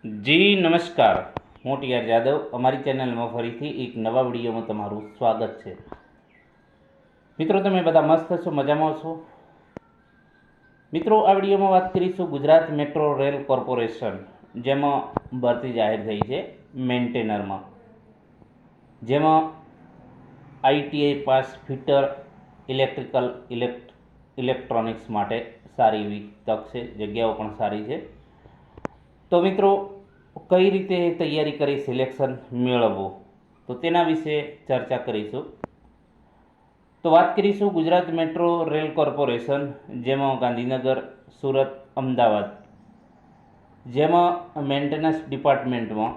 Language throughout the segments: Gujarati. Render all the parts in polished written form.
જી નમસ્કાર, હું ટીઆર જાદવ. અમારી ચેનલમાં ફરીથી એક નવા વિડીયોમાં તમારું સ્વાગત છે. મિત્રો, તમે બધા મસ્ત છો, મજામાં છો? મિત્રો, આ વિડીયોમાં વાત કરીશું ગુજરાત મેટ્રો રેલ કોર્પોરેશન, જેમાં ભરતી જાહેર થઈ છે મેન્ટેનરમાં, જેમાં આઈટીઆઈ પાસ ફિટર ઇલેક્ટ્રોનિક્સ માટે સારી એવી તક છે, જગ્યાઓ પણ સારી છે. તો મિત્રો, કઈ રીતે તૈયારી કરી સિલેક્શન મેળવવું, તો તેના વિશે ચર્ચા કરીશું. તો વાત કરીશું ગુજરાત મેટ્રો રેલ કોર્પોરેશન, જેમાં ગાંધીનગર, સુરત, અમદાવાદ, જેમાં મેન્ટેનન્સ ડિપાર્ટમેન્ટમાં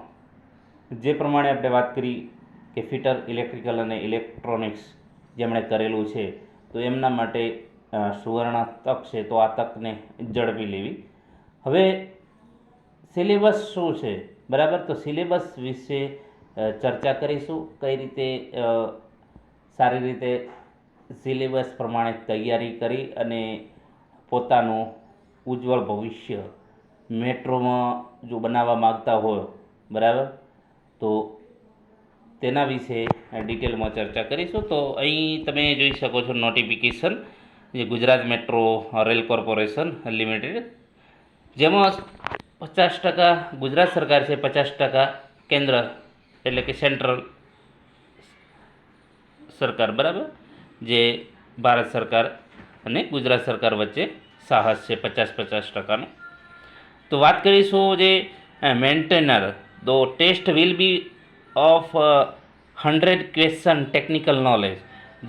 જે પ્રમાણે આપણે વાત કરી કે ફિટર ઇલેક્ટ્રિકલ અને ઇલેક્ટ્રોનિક્સ જેમણે કરેલું છે, તો એમના માટે સુવર્ણ તક છે, તો આ તકને ઝડપી લેવી. હવે સિલેબસ શું છે, બરાબર? તો સિલેબસ વિશે ચર્ચા કરીશું. કઈ રીતે સારી રીતે સિલેબસ પ્રમાણે તૈયારી કરી અને પોતાનું ઉજ્જવળ ભવિષ્ય મેટ્રોમાં જો બનાવવા માગતા હોય, બરાબર, તો તેના વિશે ડિટેલમાં ચર્ચા કરીશું. તો અહીં તમે જોઈ શકો છો નોટિફિકેશન, જે Gujarat metro rail corporation limited, જેમાં 50% ગુજરાત સરકાર છે, 50% કેન્દ્ર એટલે કે સેન્ટ્રલ સરકાર, બરાબર, જે ભારત સરકાર અને ગુજરાત સરકાર વચ્ચે સાહસ છે 50-50%નું. તો વાત કરીશું જે મેન્ટેનર, તો test will be of 100 question technical knowledge,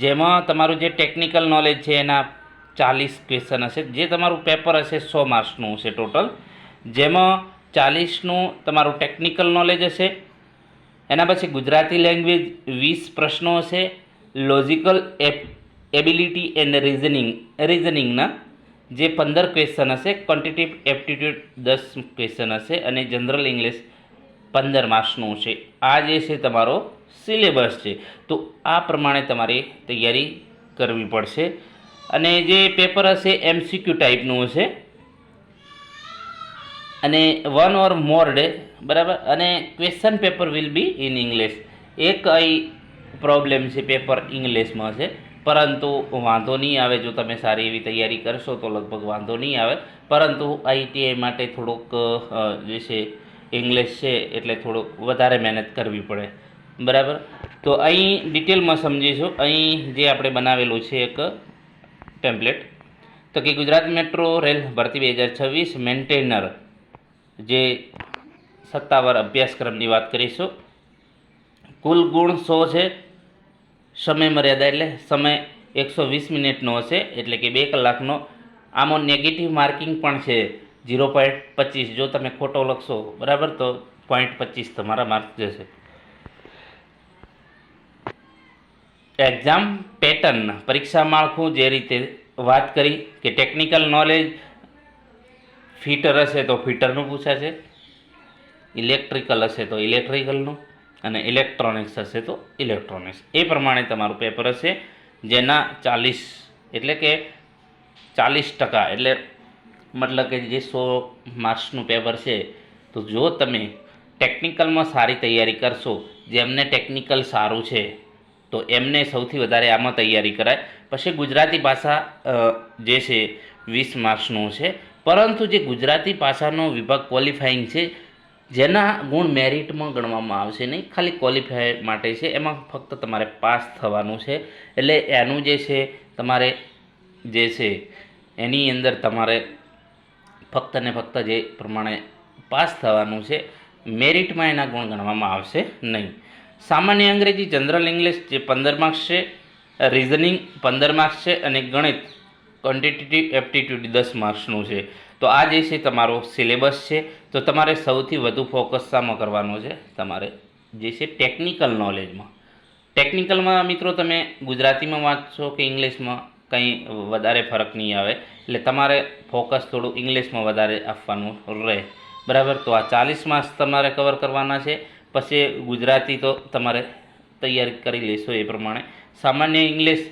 જેમાં તમારું જે ટેકનિકલ નોલેજ છે એના 40 ક્વેશ્ચન હશે. જે તમારું પેપર હશે 100 માર્ક્સનું હશે ટોટલ, જેમાં 40નું તમારું ટેકનિકલ નોલેજ હશે. એના પછી ગુજરાતી લેંગ્વેજ 20 પ્રશ્નો હશે, લોજિકલ એબિલિટી એન્ડ રિઝનિંગના જે 15 ક્વેશ્ચન હશે, ક્વોન્ટિટેટિવ એપ્ટિટ્યૂડ 10 ક્વેશ્ચન હશે, અને જનરલ ઇંગ્લિશ 15 માર્ક્સનું છે. આ જે છે તમારો સિલેબસ છે. તો આ પ્રમાણે તમારે તૈયારી કરવી પડશે. અને જે પેપર હશે MCQ ટાઈપનું હશે, અને 1 or more ડે, બરાબર. અને question paper will be in English. એક પ્રોબ્લેમ છે, પેપર ઇંગ્લિશમાં છે, પરંતુ વાંધો નહીં આવે. જો તમે સારી એવી તૈયારી કરશો તો લગભગ વાંધો નહીં આવે. પરંતુ આઈટીઆઈ માટે થોડુંક જે છે ઇંગ્લિશ છે એટલે થોડુંક વધારે મહેનત કરવી પડે, બરાબર. તો અહીં ડિટેલમાં સમજીશું. અહીં જે આપણે બનાવેલું છે એક ટેમ્પલેટ, તો કે ગુજરાત મેટ્રો રેલ ભરતી 2026 મેન્ટેનર, જે સત્તાવાર અભ્યાસક્રમની વાત કરીશું. કુલ ગુણ 100 છે. સમય મર્યાદા એટલે સમય 120 મિનિટનો હશે, એટલે કે 2 કલાકનો. આમાં નેગેટિવ માર્કિંગ પણ છે 0.25. જો તમે ખોટો લખશો, બરાબર, તો 0.25 તમારા માર્ક જશે. એક્ઝામ પેટર્ન, પરીક્ષા માળખું જે રીતે વાત કરી કે ટેકનિકલ નોલેજ ફિટર હશે તો ફિટરનું પૂછાશે, ઇલેક્ટ્રિકલ હશે તો ઇલેક્ટ્રિકલનું, અને ઇલેક્ટ્રોનિક્સ હશે તો ઇલેક્ટ્રોનિક્સ. એ પ્રમાણે તમારું પેપર હશે, જેના 40 એટલે કે 40% એટલે મતલબ કે જે 100 માર્ક્સનું પેપર છે. તો જો તમે ટેકનિકલમાં સારી તૈયારી કરશો, જેમને ટેકનિકલ સારું છે, તો એમને સૌથી વધારે આમાં તૈયારી કરાય. પછી ગુજરાતી ભાષા જે છે 20 માર્ક્સનું છે, પરંતુ જે ગુજરાતી ભાષાનો વિભાગ ક્વોલિફાઈંગ છે, જેના ગુણ મેરિટમાં ગણવામાં આવશે નહીં, ખાલી ક્વોલિફાય માટે છે. એમાં ફક્ત તમારે પાસ થવાનું છે. એટલે એનું જે છે તમારે જે છે એની અંદર તમારે ફક્ત ને ફક્ત જે પ્રમાણે પાસ થવાનું છે, મેરિટમાં એના ગુણ ગણવામાં આવશે નહીં. સામાન્ય અંગ્રેજી, જનરલ ઇંગ્લિશ જે 15 માર્ક્સ છે, રિઝનિંગ 15 માર્ક્સ છે, અને ગણિત ક્વોન્ટિટેટિવ એપ્ટિટ્યૂડ 10 માર્ક્સનું છે. તો આ જે છે તમારો સિલેબસ છે. તો તમારે સૌથી વધુ ફોકસ શામાં કરવાનો છે? તમારે જે છે ટેકનિકલ નોલેજમાં. ટેકનિકલમાં મિત્રો તમે ગુજરાતીમાં વાંચશો કે ઇંગ્લિશમાં, કંઈ વધારે ફરક નહીં આવે. એટલે તમારે ફોકસ થોડું ઇંગ્લિશમાં વધારે આપવાનું રહે, બરાબર. તો આ 40 માર્ક્સ તમારે કવર કરવાના છે. પછી ગુજરાતી તો તમારે તૈયારી કરી લેશો એ પ્રમાણે. સામાન્ય ઇંગ્લિશ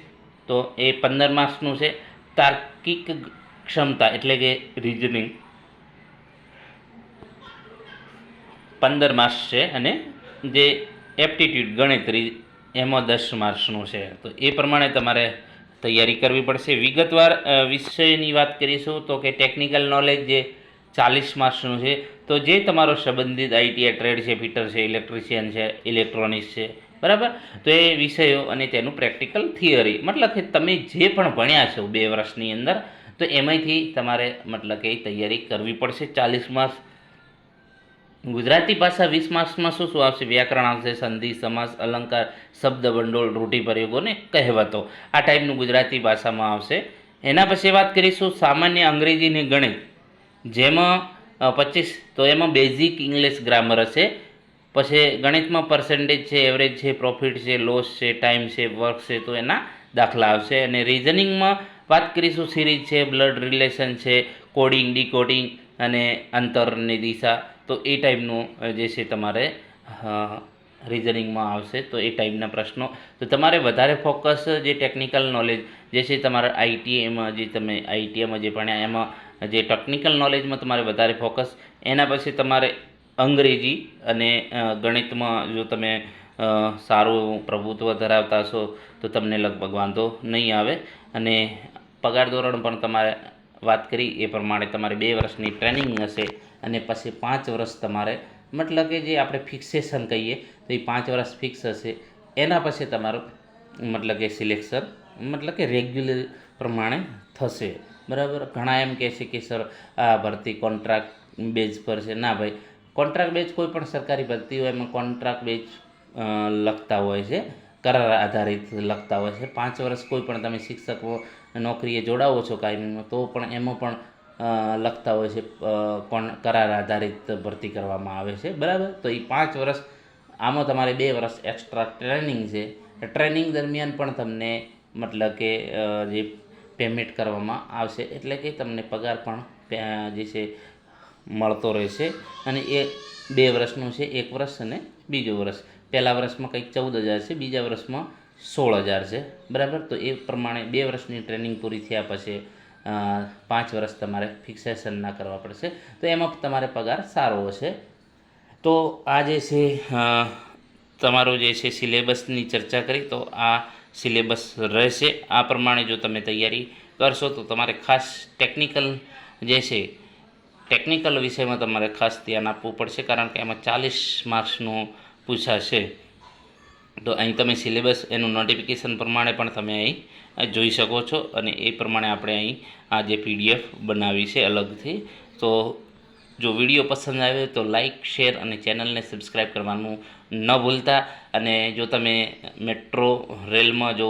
તો એ 15 માર્ક્સનું છે. તાર્કિક ક્ષમતા એટલે કે રિઝનિંગ 15 માર્ક્સ છે અને જે એપ્ટિટ્યૂડ ગણિત એમાં 10 માર્ક્સનું છે. તો એ પ્રમાણે તમારે તૈયારી કરવી પડશે. વિગતવાર વિષયની વાત કરીશું તો કે ટેકનિકલ નોલેજ જે 40 માર્ક્સનું છે. તો જે તમારો સંબંધિત આઈટીઆઈ ટ્રેડ છે, ફિટર છે, ઇલેક્ટ્રિશિયન છે, ઇલેક્ટ્રોનિક્સ છે, બરાબર. તો એ વિષયો અને તેનું પ્રેક્ટિકલ થિયરી, મતલબ કે તમે જે પણ ભણ્યા છો 2 વર્ષની અંદર, તો એમાંથી તમારે મતલબ કે તૈયારી કરવી પડશે. 40 માર્ક્સ. ગુજરાતી ભાષા 20 માર્ક્સમાં શું શું આવશે? વ્યાકરણ આવશે, સંધિ, સમાસ, અલંકાર, શબ્દ ભંડોળ, રૂઢિપ્રયોગો ને કહેવતો. આ ટાઈપનું ગુજરાતી ભાષામાં આવશે. એના પછી વાત કરીશું સામાન્ય અંગ્રેજી ને ગણિત, જેમાં 25, તો એમાં બેઝિક ઇંગ્લિશ ગ્રામર હશે. પછી ગણિતમાં પર્સન્ટેજ છે, એવરેજ છે, પ્રોફિટ છે, લોસ છે, ટાઈમ છે, વર્ક છે, તો એના દાખલા આવશે. અને રિઝનિંગમાં વાત કરીશું સિરીઝ છે, બ્લડ રિલેશન છે, કોડિંગ, ડીકોડિંગ અને અંતરની દિશા. તો એ ટાઈપનું જે છે તમારે રિઝનિંગમાં આવશે. તો એ ટાઈપના પ્રશ્નો. તો તમારે વધારે ફોકસ જે ટેકનિકલ નોલેજ જે છે તમારા આઈટીઆઈમાં જે તમે આઈટીઆઈમાં જે ભણ્યા એમાં જે ટેકનિકલ નોલેજમાં તમારે વધારે ફોકસ. એના પછી તમારે અંગ્રેજી અને ગણિતમાં જો તમે સારું પ્રભુત્વ ધરાવતા છો તો તમને લગભગ વાંધો નહીં આવે. અને પગાર ધોરણ પણ તમારે વાત કરી એ પ્રમાણે તમારે 2 વર્ષની ટ્રેનિંગ હશે અને પછી 5 વર્ષ તમારે મતલબ કે જે આપણે ફિક્સેશન કહીએ તો એ 5 વર્ષ ફિક્સ હશે. એના પછી તમારું મતલબ કે સિલેક્શન મતલબ કે રેગ્યુલર પ્રમાણે થશે, બરાબર. ઘણા એમ કહે છે કે સર આ ભરતી કોન્ટ્રાક્ટ બેઝ પર છે. ના ભાઈ, કોન્ટ્રાક્ટ બેઝ કોઈ પણ સરકારી ભરતી હોય એમાં કોન્ટ્રાક્ટ બેઝ લખતા હોય છે, કરાર આધારિત લખતા હોય છે. 5 વર્ષ કોઈ પણ તમે શિક્ષક નોકરીએ જોડાવો છો કાયમીમાં, તો પણ એમાં પણ લખતા હોય છે કરાર આધારિત ભરતી કરવામાં આવે છે, બરાબર. તો એ 5 વર્ષ આમાં તમારે 2 વર્ષ એક્સ્ટ્રા ટ્રેનિંગ છે. ટ્રેનિંગ દરમિયાન પણ તમને મતલબ કે જે પેમેન્ટ કરવામાં આવશે, એટલે કે તમને પગાર પણ જે છે મળતો રહેશે. અને એ 2 વર્ષનું છે, 1 વર્ષ અને બીજું વર્ષ. પહેલા વર્ષમાં કંઈક 14,000 છે, બીજા વર્ષમાં 16,000 છે, બરાબર. તો એ પ્રમાણે 2 વર્ષની ટ્રેનિંગ પૂરી થયા પછી 5 વર્ષ તમારે ફિક્સેશન ના કરવા પડશે. તો એમાં તમારે પગાર સારો હશે. તો આ જે છે તમારું જે છે સિલેબસની ચર્ચા કરી, તો આ સિલેબસ રહેશે. આ પ્રમાણે જો તમે તૈયારી કરશો તો તમારે ખાસ ટેકનિકલ જે છે ટેકનિકલ વિષયમાં તમારે ખાસ ધ્યાન આપવું પડશે, કારણ કે એમાં 40 માર્ક્સનું પૂછાશે. તો અહીં તમે સિલેબસ એનું નોટિફિકેશન પ્રમાણે પણ તમે અહીં જોઈ શકો છો. અને એ પ્રમાણે આપણે અહીં આ જે પીડીએફ બનાવી છે અલગથી. તો જો વિડીયો પસંદ આવે તો લાઈક, શેર અને ચેનલને સબસ્ક્રાઈબ કરવાનું ન ભૂલતા. અને જો તમે મેટ્રો રેલમાં જો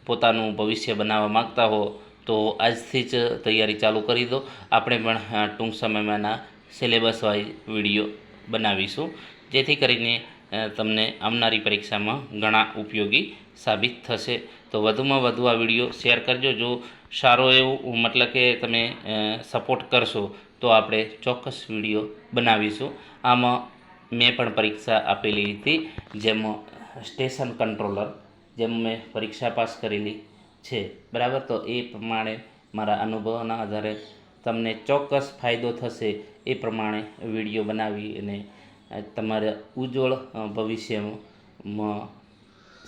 પોતાનું ભવિષ્ય બનાવવા માગતા હો તો આજથી જ તૈયારી ચાલુ કરી દો. આપણે પણ ટૂંક સમયમાં સિલેબસ વાઇઝ વિડીયો બનાવીશું, જેથી કરીને તમને આવનારી પરીક્ષામાં ઘણા ઉપયોગી સાબિત થશે. તો વધુમાં વધુ આ વિડીયો શેર કરજો. જો સારો એવું મતલબ કે તમે સપોર્ટ કરશો તો આપણે ચોક્કસ વિડીયો બનાવીશું. આમાં મેં પણ પરીક્ષા આપેલી હતી, જેમાં સ્ટેશન કંટ્રોલર જેમ મેં પરીક્ષા પાસ કરેલી છે, બરાબર. તો એ પ્રમાણે મારા અનુભવના આધારે તમને ચોક્કસ ફાયદો થશે એ પ્રમાણે વિડીયો બનાવી અને તમારા ઉજ્જવળ ભવિષ્યમાં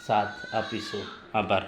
સાથ આપીશું. આભાર.